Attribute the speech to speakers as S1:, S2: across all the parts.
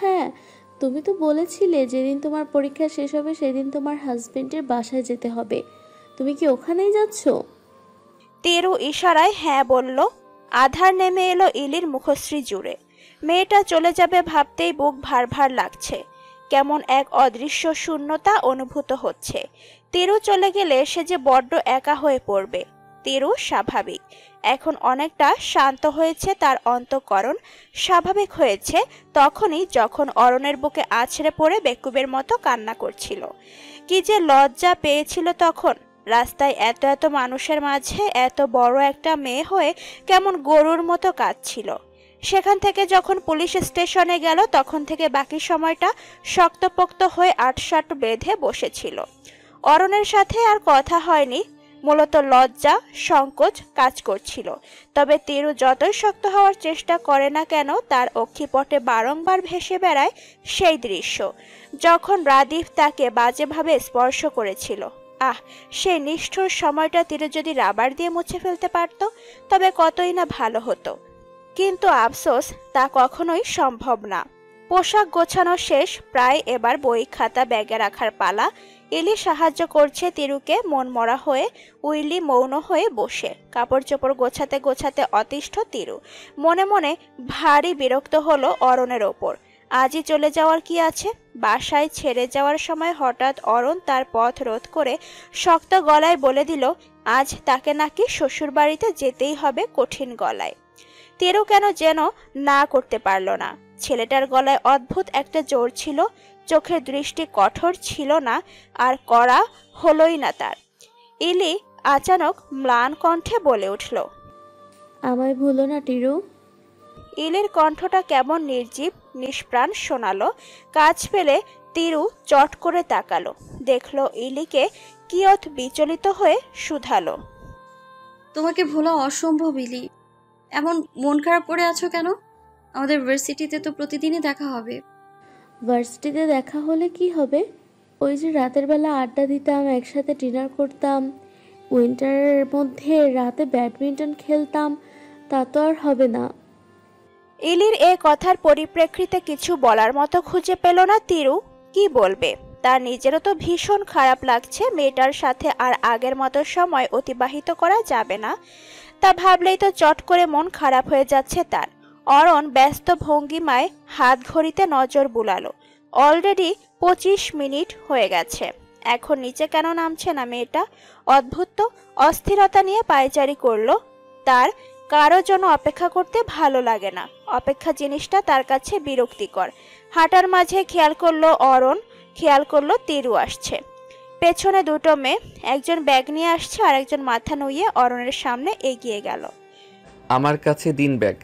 S1: হ্যাঁ, তুমি তো বলেছিলে যেদিন তোমার পরীক্ষা শেষ হবে সেদিন তোমার হাজবেন্ডের বাসায় যেতে হবে। তুমি কি ওখানেই যাচ্ছ?
S2: তেরু ইশারায় হ্যাঁ বলল। আধার নেমে এলো ইলির মুখশ্রী জুড়ে। মেয়েটা চলে যাবে ভাবতেই বুক ভার ভার লাগছে। কেমন এক অদৃশ্য শূন্যতা অনুভূত হচ্ছে। তেরু চলে গেলে সে যে বড্ড একা হয়ে পড়বে। তেরু স্বাভাবিক। এখন অনেকটা শান্ত হয়েছে তার অন্তঃকরণ। স্বাভাবিক হয়েছে তখনই যখন অরণের বুকে আছড়ে পড়ে বেকুবের মতো কান্না করছিল। কি যে লজ্জা পেয়েছিল তখন। রাস্তায় এত এত মানুষের মাঝে এত বড় একটা মেয়ে হয়ে কেমন গরুর মতো কাঁদছিল। সেখান থেকে যখন পুলিশ স্টেশনে গেল তখন থেকে বাকি সময়টা শক্তপোক্ত হয়ে আটসাট বেঁধে বসেছিল। অরণের সাথে আর কথা হয়নি। মূলত লজ্জা সংকোচ কাজ করছিল। তবে তিরু যতই শক্ত হওয়ার চেষ্টা করে না কেন তার অক্ষিপটে বারংবার ভেসে বেড়ায় সেই দৃশ্য, যখন রাদীপ তাকে বাজেভাবে স্পর্শ করেছিল। আহ, সেই নিষ্ঠুর সময়টা তিরু যদি রাবার দিয়ে মুছে ফেলতে পারত তবে কতই না ভালো হতো। কিন্তু আফসোস তা কখনোই সম্ভব না। পোশাক গোছানো শেষ, প্রায় এবার বই খাতা ব্যাগে রাখার পালা। ইলি সাহায্য করছে তিরুকে মনমরা হয়ে। উইলি মৌন হয়ে বসে কাপড় চোপড় গোছাতে গোছাতে অতিষ্ঠ তিরু। মনে মনে ভারী বিরক্ত হলো অরণের ওপর। আজই চলে যাওয়ার কি আছে? বাসায় ছেড়ে যাওয়ার সময় হঠাৎ অরণ তার পথ রোধ করে শক্ত গলায় বলে দিল আজ তাকে নাকি শ্বশুরবাড়িতে যেতেই হবে কঠিন গলায়। তেরু কেন যেন না করতে পারল না। ছেলেটার গলায় অদ্ভুত একটা জোর ছিল, চোখের দৃষ্টি কঠোর ছিল না, আর কড়া হলোই না তার। ইলি আচানক ম্লান কণ্ঠে বলে উঠল,
S1: আমায় ভুলো না টিরু।
S2: ইলির কণ্ঠটা কেমন নির্জীব নিষ্প্রাণ শোনালো। কাজ পেলে তিরু চট করে তাকালো, দেখলো ইলিকে কিয়ৎ বিচলিত হয়ে শুধালো,
S3: তোমাকে ভোলা অসম্ভব ইলি। এমন মন খারাপ করে আছো কেন? আমাদের ভার্সিটিতে তো প্রতিদিনই দেখা হবে।
S1: ভার্সিটিতে দেখা হলে কি হবে? ওই যে রাতের বেলা আড্ডা দিতাম, একসাথে ডিনার করতাম, উইন্টারের মধ্যে রাতে ব্যাডমিন্টন খেলতাম, তা তো আর হবে না।
S2: ইলির এ কথার পরিপ্রেক্ষিতে কিছু বলার মতো খুঁজে পেল না তিরু। কি বলবে? তার নিজেরও তো ভীষণ খারাপ লাগছে। মেয়েটার সাথে আর আগের মতো সময় অতিবাহিত করা যাবে না, তা ভাবলেই তো চট করে মন খারাপ হয়ে যাচ্ছে তার। অরণ ব্যস্ত ভঙ্গিমায় হাত ঘড়িতে নজর বুলালো। অলরেডি 25 মিনিট হয়ে গেছে। এখন নিচে কেন নামছে না মেয়েটা? অদ্ভুত তো। অস্থিরতা নিয়ে পায়চারি করলো। তার কারো জন্য অপেক্ষা করতে ভালো লাগে না। অপেক্ষা জিনিসটা তার কাছে বিরক্তিকর। হাঁটার মাঝে খেয়াল করলো অরণ, খেয়াল করলো তিরু আসছে। পেছনে দুটো মেয়ে, একজন ব্যাগ নিয়ে আসছে আর একজন মাথা নুইয়ে অরণের সামনে এগিয়ে গেল।
S4: আমার কাছে দিন ব্যাগ।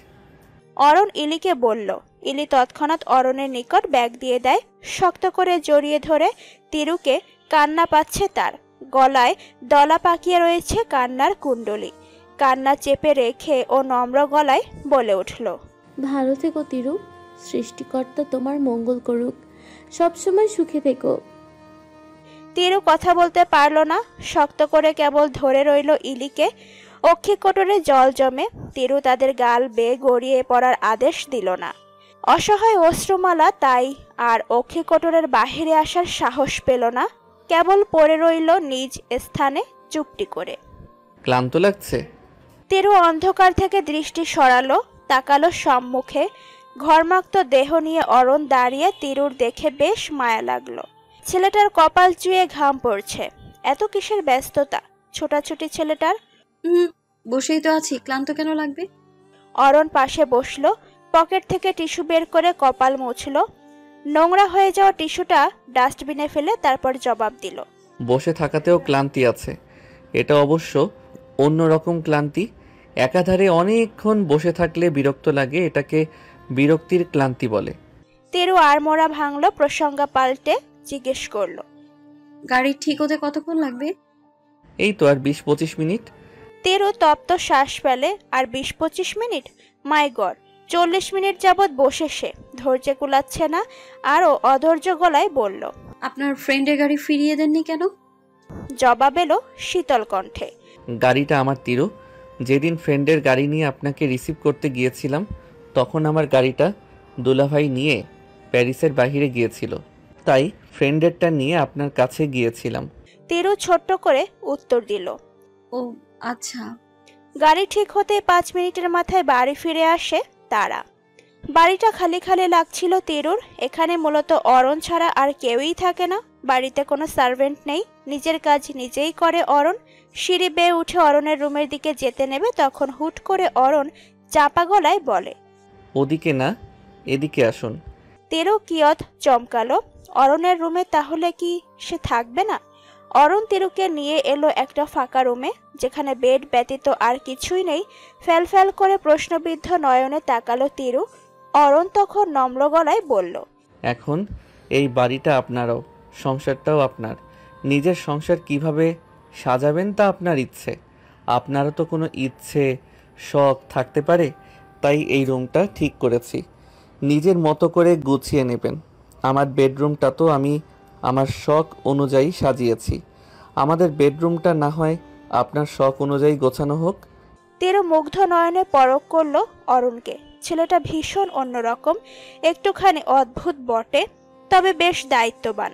S2: অরণ ইলিকে বলল। ইলি তৎক্ষণাৎ অরণের নিকট ব্যাগ দিয়ে দেয়। শক্ত করে জড়িয়ে ধরে তিরুকে। কান্না পাচ্ছে তার। গলায় দলা পাকিয়ে রয়েছে কান্নার কুণ্ডলি। কান্না চেপে রেখে ও নম্র গলায় বলে উঠল,
S1: ভালো থেকো তিরু, সৃষ্টিকর্তা তোমার মঙ্গল করুক, সবসময় সুখে থেকো।
S2: তিরু কথা বলতে পারল না, শক্ত করে কেবল ধরে রইল ইলিকে। অক্ষিকোটরে জল জমে। তিরু তাদের গাল বেয়ে গড়িয়ে পড়ার আদেশ দিল না। অসহায় অশ্রুমালা তাই আর অক্ষিকোটরের বাহিরে আসার সাহস পেল না। কেবল পড়ে রইল নিজ স্থানে চুপটি করে।
S4: ক্লান্ত লাগছে?
S2: তিরু অন্ধকার থেকে দৃষ্টি সরালো, তাকালো সম্মুখে। ঘর্মাক্ত দেহ নিয়ে অরণ দাঁড়িয়ে তিরুর দেখে বেশ মায়া লাগলো। ছেলেটার কপাল চুয়ে ঘাম পড়ছে। এত কিসের ব্যস্ততা ছোটাছুটি ছেলেটার?
S3: বসেই তো আছি, ক্লান্ত কেন লাগবে?
S2: অরণ পাশে বসলো। পকেট থেকে টিস্যু বের করে কপাল মুছলো। নোংরা হয়ে যাওয়া টিস্যুটা ডাস্টবিনে ফেলে তারপর জবাব দিল,
S4: বসে থাকাতেও ক্লান্তি আছে। এটা অবশ্য অন্যরকম ক্লান্তি। একাধারে অনেকক্ষণ বসে থাকলে বিরক্ত লাগে, এটাকে বিরক্তির ক্লান্তি বলে।
S2: তিরু আড়মোড়া ভাঙলো। প্রসঙ্গ পাল্টে জিজ্ঞেস করলো,
S3: গাড়ি ঠিক হতে কতক্ষণ লাগবে?
S4: এই তো আর 20-25 মিনিট।
S2: তিরু তপ্ত শ্বাস ফেলে। আর 20-25 মিনিট? মাই গড! 40 মিনিট যাবৎ বসে সে। ধৈর্য কুলাচ্ছে না। আরও অধৈর্য গলায় বলল,
S3: আপনার ফ্রেন্ডের গাড়ি ফিরিয়ে দেননি কেন?
S2: জবাব এলো শীতল কণ্ঠে,
S4: গাড়িটা আমার তিরু। যেদিন ফ্রেন্ডের গাড়ি নিয়ে আপনাকে রিসিভ করতে গিয়েছিলাম তখন আমার গাড়িটা দুলাভাই নিয়ে প্যারিসের বাইরে গিয়েছিল, তাই ফ্রেন্ডেরটা নিয়ে আপনার কাছে গিয়েছিলাম।
S2: তিরু ছোট্ট করে উত্তর দিল।
S3: ও আচ্ছা।
S2: গাড়ি ঠিক হতে 5 মিনিটের মাথায় বাড়ি ফিরে আসে তারা। বাড়িটা খালি খালি লাগছিল তিরুর। এখানে মূলত অরণ ছাড়া আর কেউই থাকে না। বাড়িতে কোনো সার্ভেন্ট নেই, নিজের কাজ নিজেই করে অরণ। সিঁড়ি বেয়ে উঠে অরণের রুমের দিকে যেতে নেবে, তখন হুট করে অরণ চাপা গলায় বলে,
S4: ওদিকে না, এদিকে আসুন।
S2: তিরু কিয়ৎ চমকালো। অরণের রুমে তাহলে কি সে থাকবে না? অরণ তিরুকে নিয়ে এলো একটা ফাঁকা রুমে, যেখানে বেড ব্যতীত আর কিছুই নেই। ফ্যাল ফ্যাল করে প্রশ্নবিদ্ধ নয়নে তাকালো তিরু। অরণ তখন নম্র গলায় বলল,
S4: এখন এই বাড়িটা আপনারও, সংসারটাও আপনার। নিজের সংসার কিভাবে সাজাবেন তা আপনার ইচ্ছে। আপনারও তো কোনো ইচ্ছে, শখ থাকতে পারে, তাই এই রুমটা ঠিক করেছি। নিজের মতো করে গুছিয়ে নেবেন। আমার বেডরুমটা তো আমি আমার শখ অনুযায়ী সাজিয়েছি। আমাদের বেডরুমটা না হয় আপনার শখ অনুযায়ী গোছানো হোক।
S2: তিরু মুগ্ধ নয়নে পরখ করলো অরুণকে। ছেলেটা ভীষণ অন্যরকম, একটুখানি অদ্ভুত বটে, তবে বেশ দায়িত্ববান।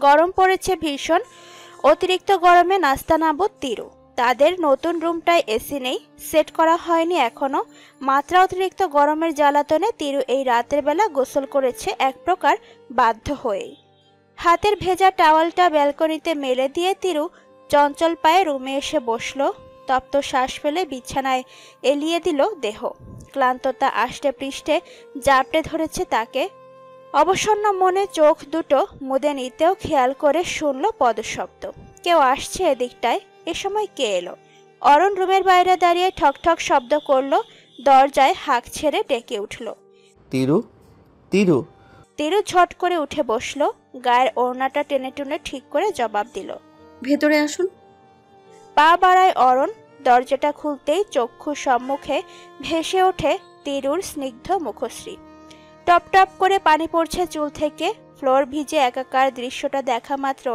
S2: গরম পড়েছে ভীষণ। অতিরিক্ত গরমে নাস্তানাবুদ তিরু। তাদের নতুন রুমটায় এসি নেই, সেট করা হয়নি এখনো। মাত্রা অতিরিক্ত গরমের জ্বালাতনে তিরু এই রাতের বেলা গোসল করেছে এক প্রকার বাধ্য হয়েই। হাতের ভেজা টাওয়ালটা ব্যালকনিতে মেলে দিয়ে তিরু চঞ্চল পায়ে রুমে এসে বসলো। তপ্ত শ্বাস ফেলে বিছানায় এলিয়ে দিল দেহ। ক্লান্ততা আষ্টে পৃষ্ঠে জাপটে ধরেছে তাকে। অবসন্ন মনে চোখ দুটো মুদে নিতেও খেয়াল করে শুনল পদশব্দ। কেউ আসছে এদিকটায়। এ সময় কে এলো? অরণ রুমের বাইরে দাঁড়িয়ে ঠকঠক শব্দ করলো। দরজায় হাঁক ছেড়ে ডেকে উঠল,
S4: তিরু, তিরু।
S2: তিরু ঝট করে উঠে বসলো। গায়ের ওড়নাটা টেনে টুনে ঠিক করে জবাব দিল,
S3: ভেতরে আসুন।
S2: পা বাড়ায় অরণ। দরজাটা খুলতেই চক্ষু সম্মুখে ভেসে ওঠে তিরুর স্নিগ্ধ মুখশ্রী। টপ টপ করে পানি পড়ছে চুল থেকে। ফ্লোর ভিজে একাকার দৃশ্যটা দেখা মাত্র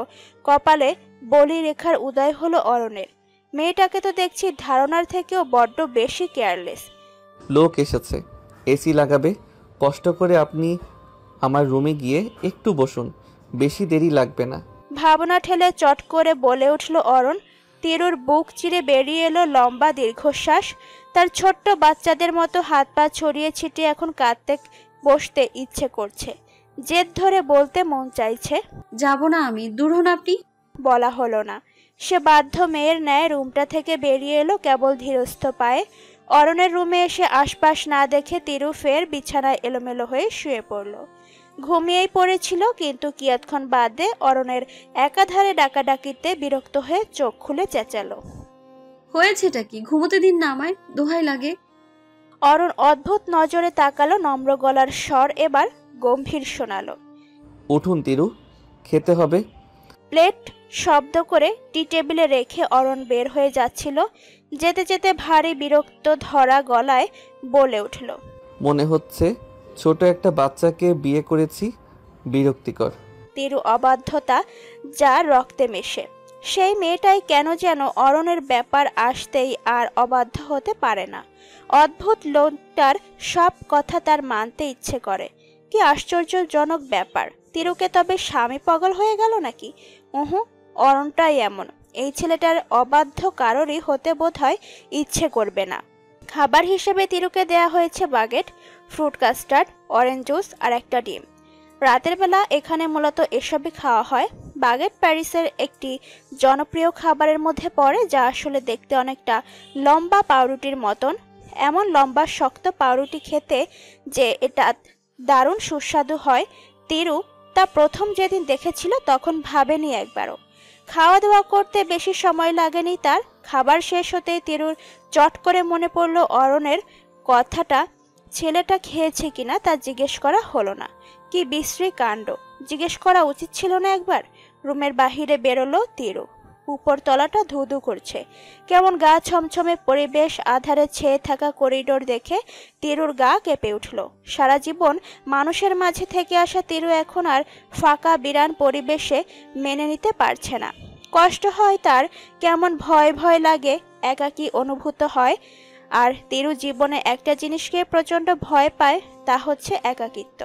S2: কপালে বলি রেখার উদয় হলো অরণের। মেয়েটাকে তো দেখছি ধারণার থেকেও বড্ড বেশি কেয়ারলেস।
S4: লোক এসেছে, এসি লাগাবে। কষ্ট করে আপনি আমার রুমে গিয়ে একটু বসুন, বেশি দেরি লাগবে না।
S2: ভাবনা ঠেলে চট করে বলে উঠল অরণ। তিরুর বুক চিরে বেরিয়ে এলো লম্বা দীর্ঘশ্বাস। তার ছোট্ট বাচ্চাদের মতো হাত পা ছড়িয়ে ছিটিয়ে এখন কাঁদতে বসতে ইচ্ছে করছে। জেদ ধরে বলতে মন চাইছে,
S3: যাব না আমি, দূর হন আপনি।
S2: বলা হলো না। সে বাধ্য মেয়ের ন্যায় রুমটা থেকে বেরিয়ে এলো কেবল ধীরস্থ পায়ে। অরণের রুমে এসে আশপাশ না দেখে তিরু ফের বিছানায় এলোমেলো হয়ে শুয়ে পড়ল। ঘুমিয়েই পড়েছিল, কিন্তু কিয়ৎক্ষণ বাদে অরণের একাধারে ডাকাডাকিতে বিরক্ত হয়ে চোখ খুলে চেঁচালো,
S3: হয়েছেটা কি? ঘুমোতে দিন না আমায়, দোহাই লাগে।
S2: অরণ অদ্ভুত নজরে তাকালো। নম্র গলার স্বর এবার গম্ভীর শোনালো,
S4: উঠুন তিরু, খেতে হবে।
S2: প্লেট শব্দ করে টি টেবিলে রেখে অরণ বের হয়ে যাচ্ছিল। যেতে যেতে ভারী বিরক্ত ধরা গলায় বলে উঠল,
S4: মনে হচ্ছে ছোট একটা বাচ্চাকে বিয়ে করেছি, বিরক্তিকর।
S2: তিরু অবাধ্যতা যা রক্তে মেশে। সেই মেয়েটাই কেন যেন অরণের ব্যাপার আসতেই আর অবাধ্য হতে পারে না। অদ্ভুত লোকটার সব কথা তার মানতে ইচ্ছে করে। কি আশ্চর্যজনক ব্যাপার! তিরুকে তবে স্বামী পাগল হয়ে গেল নাকি? অরণটাই এমন। এই ছেলেটার অবাধ্য কারোরই হতে বোধহয় ইচ্ছে করবে না। খাবার হিসেবে তিরুকে দেয়া হয়েছে baguette, fruit custard, orange juice আর একটা ডিম। রাতের বেলা এখানে মূলত এসবই খাওয়া হয়। বাগেট প্যারিসের একটি জনপ্রিয় খাবারের মধ্যে পড়ে, যা আসলে দেখতে অনেকটা লম্বা পাউরুটির মতন। এমন লম্বা শক্ত পাউরুটি খেতে যে এটা দারুণ সুস্বাদু হয়, তিরু তা প্রথম যেদিন দেখেছিল তখন ভাবেনি একবারও। খাওয়া দাওয়া করতে বেশি সময় লাগেনি তার। খাবার শেষ হতেই তিরুর চট করে মনে পড়ল অরণের কথাটা। ছেলেটা খেয়েছে কিনা তা জিজ্ঞেস করা হলো না। কি বিশ্রী কাণ্ড! জিজ্ঞেস করা উচিত ছিল না একবার? রুমের বাহিরে বেরোলো তিরু। উপর তলাটা ধুধু করছে। কেমন গা ছমছমে পরিবেশ। আধারে ছেয়ে থাকা করিডোর দেখে তিরুর গা কেঁপে উঠল। সারা জীবন মানুষের মাঝে থেকে আসা তিরু এখন আর ফাঁকা বিরান পরিবেশে মেনে নিতে পারছে না। কষ্ট হয় তার, কেমন ভয় ভয় লাগে, একাকী অনুভূত হয়। আর তিরু জীবনে একটা জিনিসকে প্রচণ্ড ভয় পায়, তা হচ্ছে একাকিত্ব।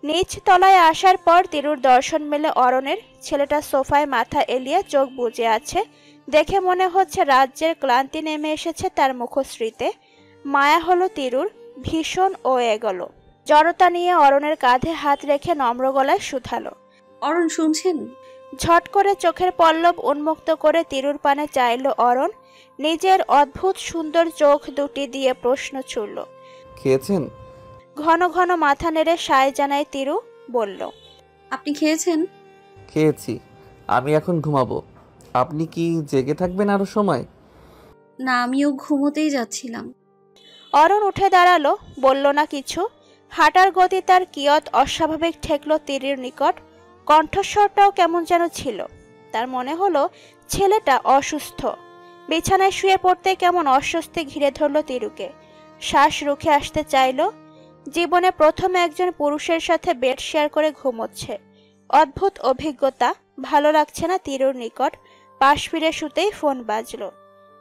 S2: নিচ তলায় আসার পর তিরুর দর্শন মেলে অরণের। ছেলেটা সোফায় মাথা এলিয়ে চোখ বুজে আছে। দেখে মনে হচ্ছে রাজ্যের ক্লান্তি নেমে এসেছে তার মুখশ্রীতে। মায়া হলো তিরুর, ভীষণ ও এগোলো। জড়তা নিয়ে অরণের কাঁধে হাত রেখে নম্র গলায় শুধালো।
S3: অরণ শুনছেন?
S2: ঝট করে চোখের পল্লব উন্মুক্ত করে তিরুর পানে চাইল অরণ। নিজের অদ্ভুত সুন্দর চোখ দুটি দিয়ে প্রশ্ন ছুড়ল।
S4: খেয়েছেন?
S2: ঘন ঘন মাথা নেড়ে সায় জানায় তিরু। বলল,
S3: আপনি খেয়েছেন?
S4: খেয়েছি। আমি এখন ঘুমাবো। আপনি কি জেগে থাকবেন আরো সময়?
S3: না, আমিও ঘুমোতেই যাচ্ছিলাম।
S2: অরণ উঠে দাঁড়ালো, বলল না কিছু। হাঁটার গতি তার কিয়ৎ অস্বাভাবিক ঠেকল তিরির নিকট। কণ্ঠস্বরটাও কেমন যেন ছিল। তার মনে হলো ছেলেটা অসুস্থ। বিছানায় শুয়ে পড়তে কেমন অস্বস্তি ঘিরে ধরল তিরুকে। শ্বাস রুখে আসতে চাইল। জীবনে প্রথম একজন পুরুষের সাথে বেড শেয়ার করে ঘুমোচ্ছে। অদ্ভুত অভিজ্ঞতা। ভালো লাগছে না তিরুর নিকট। পাশ ফিরে শুতেই ফোন বাজল।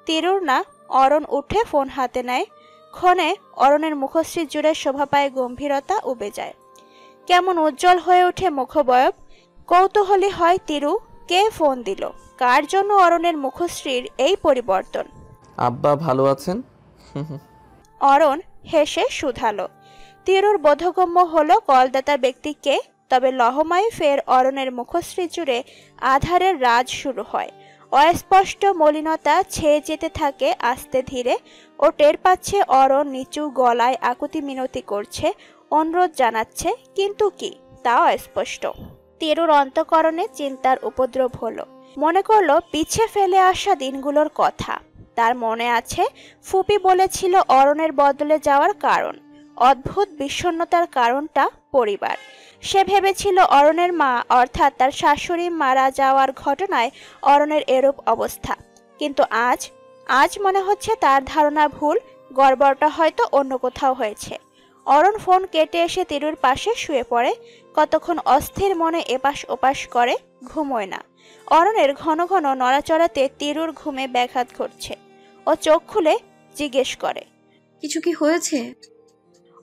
S2: তিরুর না, অরণ উঠে ফোন হাতে নেয়। ক্ষণে অরণের মুখশ্রী জুড়ে শোভা পায় গম্ভীরতা, উবে যায়। কেমন উজ্জ্বল হয়ে ওঠে মুখবয়ব। কৌতূহলী হয় তিরু, কে ফোন দিল, কার জন্য অরণের মুখশ্রীর এই পরিবর্তন।
S4: আব্বা ভালো আছেন?
S2: অরণ হেসে শুধালো। তিরুর বোধগম্য হলো কলদাতা ব্যক্তিকে। তবে লহমায় ফের অরণের মুখশ্রী জুড়ে আধারের রাজ শুরু হয়। অস্পষ্ট মলিনতা ছেয়ে যেতে থাকে আস্তে ধীরে। ও টের পাচ্ছে অরণ নিচু গলায় আকুতি মিনতি করছে, অনুরোধ জানাচ্ছে, কিন্তু কি তাও অস্পষ্ট। তিরুর অন্তঃকরণে চিন্তার উপদ্রব হলো। মনে করলো পিছে ফেলে আসা দিনগুলোর কথা। তার মনে আছে ফুপি বলেছিল অরণের বদলে যাওয়ার কারণ। অদ্ভুত বিষণ্ণতার কারণটা পরিবার। সে ভেবেছিল অরণের মা অর্থাৎ তার শাশুড়ি মারা যাওয়ার ঘটনায় অরণের এরূপ অবস্থা। কিন্তু আজ মনে হচ্ছে তার ধারণা ভুল। গড়বড়টা হয়তো অন্য কোথাও হয়েছে। অরণ ফোন কেটে এসে তিরুর পাশে শুয়ে পড়ে। কতক্ষণ অস্থির মনে এপাশ ওপাশ করে, ঘুমোয় না। অরণের ঘন ঘন নড়াচড়াতে তিরুর ঘুমে ব্যাঘাত ঘটছে। ও চোখ খুলে জিজ্ঞেস করে,
S3: কিছু কি হয়েছে?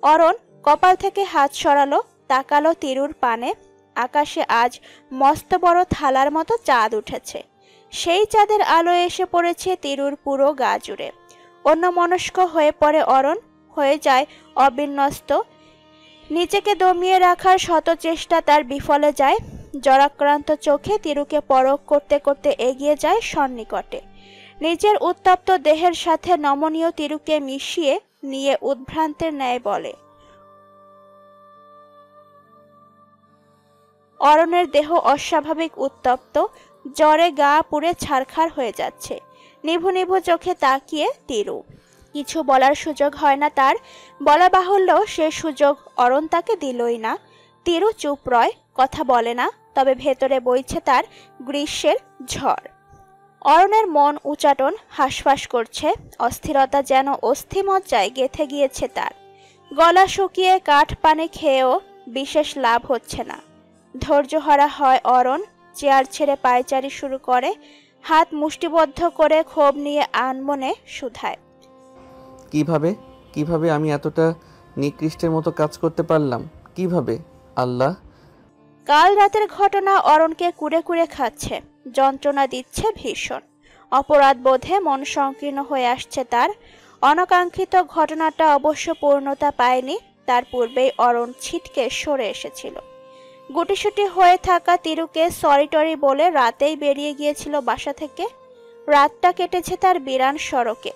S2: অরণ কপাল থেকে হাত সরালো, তাকালো তিরুর পানে। আকাশে আজ মস্ত বড় থালার মতো চাঁদ উঠেছে। সেই চাঁদের আলো এসে পড়েছে তিরুর পুরো গা জুড়ে। অন্যমনস্ক হয়ে পড়ে অরণ, হয়ে যায় অবিন্যস্ত। নিজেকে দমিয়ে রাখার শত চেষ্টা তার বিফলে যায়। জরাক্রান্ত চোখে তিরুকে পরখ করতে করতে এগিয়ে যায় সন্নিকটে। নিজের উত্তপ্ত দেহের সাথে নমনীয় তিরুকে মিশিয়ে নিয়ে উদ্ভ্রান্তের ন্যায় বলে, অরণের দেহ অস্বাভাবিক উত্তপ্ত। জ্বরে গা পুড়ে ছারখার হয়ে যাচ্ছে। নিভু নিভু চোখে তাকিয়ে তিরু। কিছু বলার সুযোগ হয় না তার। বলা বাহুল্য সে সুযোগ অরণ তাকে দিলই না। তিরু চুপ রয়, কথা বলে না। তবে ভেতরে বইছে তার গ্রীষ্মের ঝড়। অরণের মন উচাটন, হাঁসফাঁস করছে। অস্থিরতা যেন অস্থিমজ্জায় গেঁথে গিয়েছে তার। গলা শুকিয়ে কাঠ পানি খেয়েও বিশেষ লাভ হচ্ছে না। ধৈর্যহারা হয় অরণ। চেয়ার ছেড়ে পায়চারি শুরু করে। হাত মুষ্টিবদ্ধ করে ক্ষোভ নিয়ে আনমনে শুধায়,
S4: কিভাবে আমি এতটা নিকৃষ্টের মতো কাজ করতে পারলাম? কিভাবে আল্লাহ?
S2: কাল রাতের ঘটনা অরণকে কুড়ে কুড়ে খাচ্ছে, যন্ত্রণা দিচ্ছে ভীষণ। অপরাধ বোধে মন সংকীর্ণ হয়ে আসছে তার। অনাকাঙ্ক্ষিত ঘটনাটা অবশ্য পূর্ণতা পায়নি। তার পূর্বেই অরণ ছিটকে সরে এসেছিল। গুটিসুটি হয়ে থাকা তিরুকে সরি টরি বলে রাতেই বেরিয়ে গিয়েছিল বাসা থেকে। রাতটা কেটেছে তার বিরান সড়কে।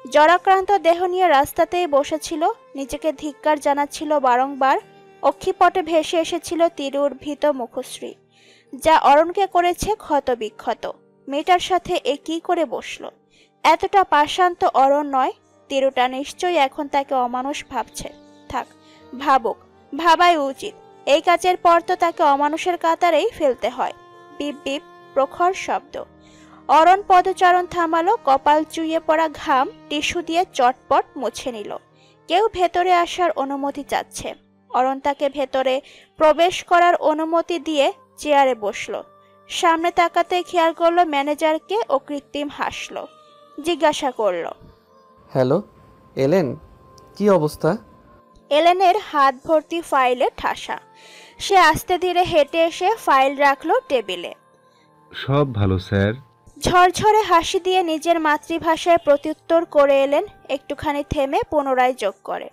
S2: জরাক্রান্ত দেহ নিয়ে রাস্তাতেই বসেছিল। নিজেকে ধিক্কার জানাচ্ছিল বারংবার। অক্ষিপটে ভেসে এসেছিল তিরুর ভীত মুখশ্রী, যা অরণকে করেছে ক্ষত বিক্ষত। মেয়েটার সাথে এ কি করে বসলো? এতটা পাষান্ত অরণ নয়। তিরুটা নিশ্চয়ই এখন তাকে অমানুষ ভাবছে। থাক, ভাবুক, ভাবাই উচিত। এই কাজের পর তো তাকে অমানুষের কাতারেই ফেলতে হয়। বিপ বিপ প্রখর শব্দ। অরণ পদচারণ থামালো। কপাল চুইয়ে পড়া ঘাম টিস্যু দিয়ে চটপট মুছে নিল। কেউ ভেতরে আসার অনুমতি চাচ্ছে। অরণ তাকে ভেতরে প্রবেশ করার অনুমতি দিয়ে চেয়ারে বসলো। সামনে তাকাতে খেয়াল করলো ম্যানেজারকে ও কৃত্রিম হাসলো। জিজ্ঞাসা করলো,
S4: হ্যালো এলেন, কি অবস্থা?
S2: এলেনের হাত ভর্তি ফাইলে ঠাসা। সে আস্তে ধীরে হেঁটে এসে ফাইল রাখলো টেবিলে।
S5: সব ভালো স্যার।
S2: ঝরঝরে হাসি দিয়ে নিজের মাতৃভাষায় প্রত্যুত্তর করে এলেন, একটুখানি থেমে পুনরায় যোগ করে,